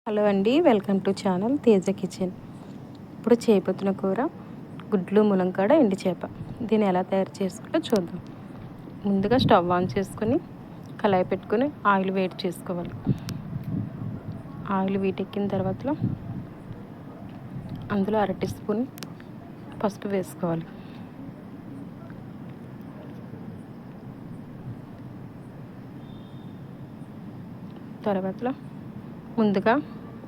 Hello అండి, welcome to channel Teja kitchen. ఇప్పుడు చేయబోతున్న కూర గుడ్లు ములంకాడ ఎండి చేప. దీన్ని ఎలా తయారు చేసుకోవాలో చూద్దాం. ముందుగా స్టవ్ ఆన్ చేసుకొని కళాయి పెట్టుకొని ఆయిల్ వేడి చేసుకోవాలి. ఆయిల్ వీటెక్కిన తర్వాత అందులో 1/2 టీ స్పూన్ పసుపు వేసుకోవాలి. తర్వాత ముందుగా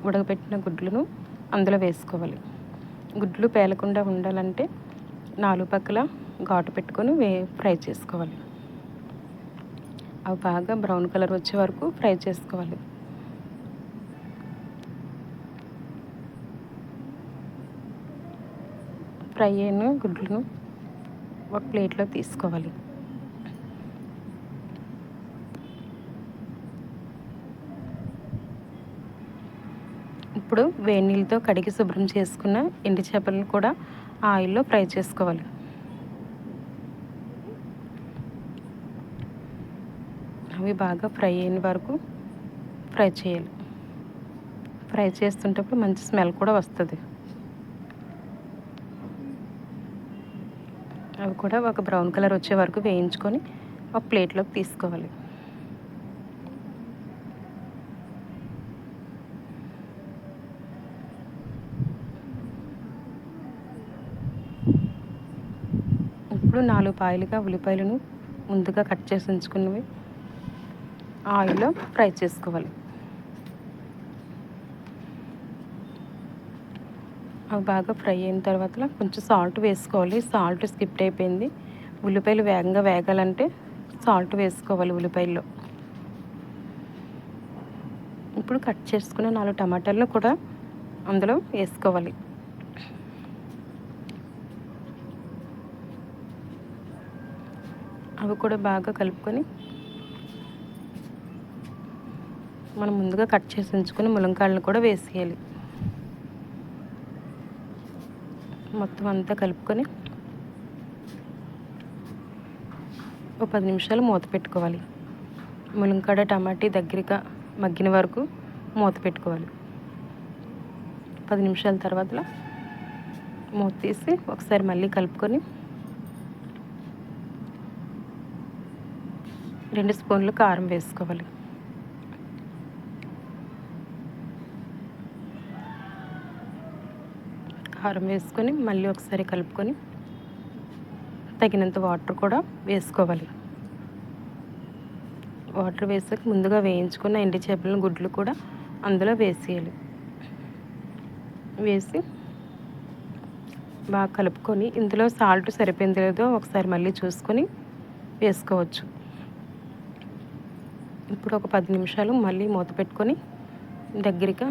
ఉడకబెట్టిన గుడ్లను అందులో వేసుకోవాలి. గుడ్లు పేలకుండా ఉండాలంటే 4 పక్కల ఘాటు పెట్టుకొని ఫ్రై చేసుకోవాలి. అవి బాగా బ్రౌన్ కలర్ వచ్చే వరకు ఫ్రై చేసుకోవాలి. ఫ్రై అయిన గుడ్లను ఒక ప్లేట్లో తీసుకోవాలి. ఇప్పుడు వేడి నీళ్ళతో కడిగి శుభ్రం చేసుకున్న ఎండి చేపలను కూడా ఆయిల్లో ఫ్రై చేసుకోవాలి. అవి బాగా ఫ్రై అయిన వరకు ఫ్రై చేయాలి. ఫ్రై చేస్తుంటప్పుడు మంచి స్మెల్ కూడా వస్తుంది. అవి కూడా ఒక బ్రౌన్ కలర్ వచ్చే వరకు వేయించుకొని ఒక ప్లేట్లోకి తీసుకోవాలి. ఇప్పుడు 4 పాయలుగా ఉల్లిపాయలను ముందుగా కట్ చేసి ఉంచుకున్నవి ఆయిల్లో ఫ్రై చేసుకోవాలి. అవి బాగా ఫ్రై అయిన తర్వాత కొంచెం సాల్ట్ వేసుకోవాలి. సాల్ట్ స్కిప్ అయిపోయింది. ఉల్లిపాయలు వేగంగా వేగాలంటే సాల్ట్ వేసుకోవాలి ఉల్లిపాయల్లో. ఇప్పుడు కట్ చేసుకున్న 4 టమాటాలను కూడా అందులో వేసుకోవాలి. అవి కూడా బాగా కలుపుకొని మనం ముందుగా కట్ చేసి ఉంచుకుని ములంకాయలను కూడా వేసేయాలి. మొత్తం అంతా కలుపుకొని ఒక 10 నిమిషాలు మూత పెట్టుకోవాలి. ములంకాడ టమాటీ దగ్గరగా మగ్గిన వరకు మూత పెట్టుకోవాలి. 10 నిమిషాల తర్వాత మూత తీసి ఒకసారి మళ్ళీ కలుపుకొని 2 స్పూన్లు కారం వేసుకోవాలి. కారం వేసుకొని మళ్ళీ ఒకసారి కలుపుకొని తగినంత వాటర్ కూడా వేసుకోవాలి. వాటర్ వేసాక ముందుగా వేయించుకున్న ఎండి చేపలను గుడ్లు కూడా అందులో వేసేయాలి. వేసి బాగా కలుపుకొని ఇందులో సాల్ట్ సరిపోయిందో లేదో ఒకసారి మళ్ళీ చూసుకొని వేసుకోవచ్చు. ఇప్పుడు ఒక 10 నిమిషాలు మళ్ళీ మూత పెట్టుకొని దగ్గరగా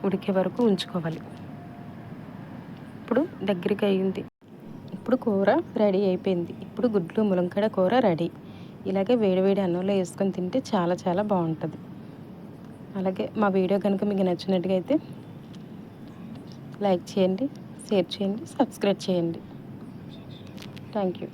ఉడికే వరకు ఉంచుకోవాలి. ఇప్పుడు దగ్గరికి అయ్యింది. ఇప్పుడు కూర రెడీ అయిపోయింది. ఇప్పుడు గుడ్లు ములంకాడ కూర రెడీ. ఇలాగే వేడివేడి అన్నంలో వేసుకొని తింటే చాలా చాలా బాగుంటుంది. అలాగే మా వీడియో కనుక మీకు నచ్చినట్టుగా అయితే లైక్ చేయండి, షేర్ చేయండి, సబ్స్క్రైబ్ చేయండి. Thank you.